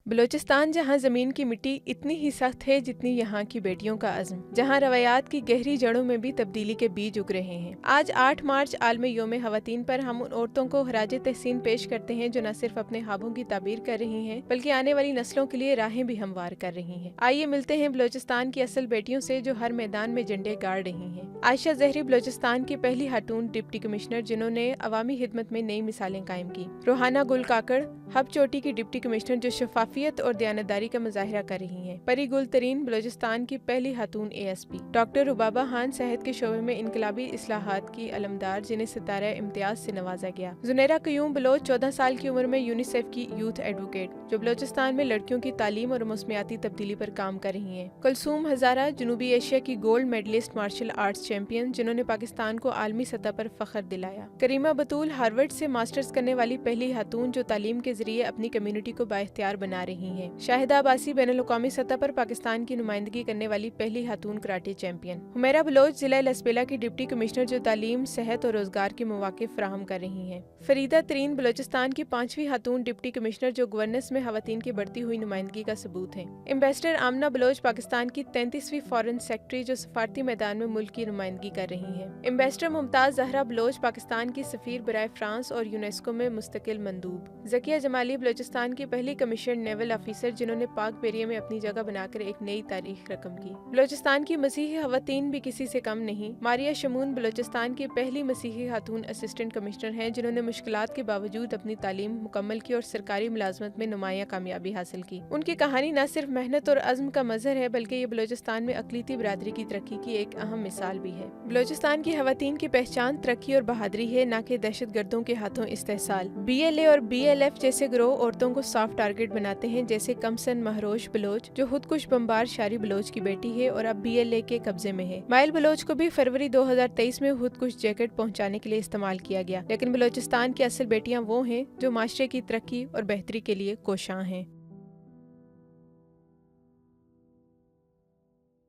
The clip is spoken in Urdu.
بلوچستان جہاں زمین کی مٹی اتنی ہی سخت ہے جتنی یہاں کی بیٹیوں کا عزم، جہاں روایات کی گہری جڑوں میں بھی تبدیلی کے بیج اگ رہے ہیں۔ آج 8 مارچ عالمی یوم خواتین پر ہم ان عورتوں کو خراج تحسین پیش کرتے ہیں جو نہ صرف اپنے خوابوں کی تعبیر کر رہی ہیں بلکہ آنے والی نسلوں کے لیے راہیں بھی ہموار کر رہی ہیں۔ آئیے ملتے ہیں بلوچستان کی اصل بیٹیوں سے جو ہر میدان میں جھنڈے گاڑ رہی ہیں۔ عائشہ زہری بلوچستان کی پہلی خاتون ڈپٹی کمشنر جنہوں نے عوامی خدمت میں نئی مثالیں قائم کی۔ روحانہ گل کاکڑ ہب چوٹی کی ڈپٹی کمشنر جو شفافیت اور دیانتداری کا مظاہرہ کر رہی ہیں۔ پری گل ترین بلوچستان کی پہلی خاتون ASP۔ ڈاکٹر ربابہ خان صحت کے شعبے میں انقلابی اصلاحات کی علمدار جنہیں ستارہ امتیاز سے نوازا گیا۔ زنیرہ قیوم بلوچ 14 سال کی عمر میں یونیسیف کی یوتھ ایڈوکیٹ جو بلوچستان میں لڑکیوں کی تعلیم اور موسمیاتی تبدیلی پر کام کر رہی ہیں۔ کلثوم ہزارہ جنوبی ایشیا کی gold medalist martial arts champion جنہوں نے پاکستان کو عالمی سطح پر فخر دلایا۔ کریمہ بطول ہارورڈ سے ماسٹرز کرنے والی پہلی خاتون جو تعلیم کے ذریعے اپنی کمیونٹی کو بااختیار بنا رہی ہیں۔ شاہدہ عباسی بین الاقوامی سطح پر پاکستان کی نمائندگی کرنے والی پہلی خاتون کراٹے چیمپئن۔ حمیرہ بلوچ ضلع لسبیلا کی ڈپٹی کمشنر جو تعلیم، صحت اور روزگار کے مواقع فراہم کر رہی ہیں۔ فریدہ ترین بلوچستان کی 5ویں خاتون ڈپٹی کمشنر جو گورننس میں خواتین کی بڑھتی ہوئی نمائندگی کا ثبوت ہیں۔ ایمبیسڈر آمنہ بلوچ پاکستان کی 33ویں فارن سیکرٹری جو سفارتی میدان میں ملک کی نمائندگی کر رہی ہیں۔ ایمبیسڈر ممتاز زہرا بلوچ پاکستان کی سفیر برائے فرانس اور یونیسکو میں مستقل مندوب۔ ذکیہ جمالی بلوچستان کی پہلی کمیشنڈ نیول آفیسر جنہوں نے پاک بیریے میں اپنی جگہ بنا کر ایک نئی تاریخ رقم کی۔ بلوچستان کی مسیحی خواتین بھی کسی سے کم نہیں۔ ماریہ شمون بلوچستان کی پہلی مسیحی خاتون اسسٹنٹ کمشنر ہیں جنہوں نے مشکلات کے باوجود اپنی تعلیم مکمل کی اور سرکاری ملازمت میں نمایاں کامیابی حاصل کی۔ ان کی کہانی نہ صرف محنت اور عزم کا مظہر ہے بلکہ یہ بلوچستان میں اقلیتی برادری کی ترقی کی ایک اہم مثال بھی ہے۔ بلوچستان کی خواتین کی پہچان ترقی اور بہادری ہے، نہ کہ دہشت گردوں کے ہاتھوں استحصال۔ BLA اور BLF جیسے گروہ عورتوں کو سافٹ ٹارگٹ بناتے ہیں، جیسے کمسن مہروش بلوچ جو خودکش بمبار شاری بلوچ کی بیٹی ہے اور اب BLA کے قبضے میں ہے۔ مائل بلوچ کو بھی فروری 2023 میں خودکش جیکٹ پہنچانے کے لیے استعمال کیا گیا، لیکن بلوچستان کی اصل بیٹیاں وہ ہیں جو معاشرے کی ترقی اور بہتری کے لیے کوشاں ہیں۔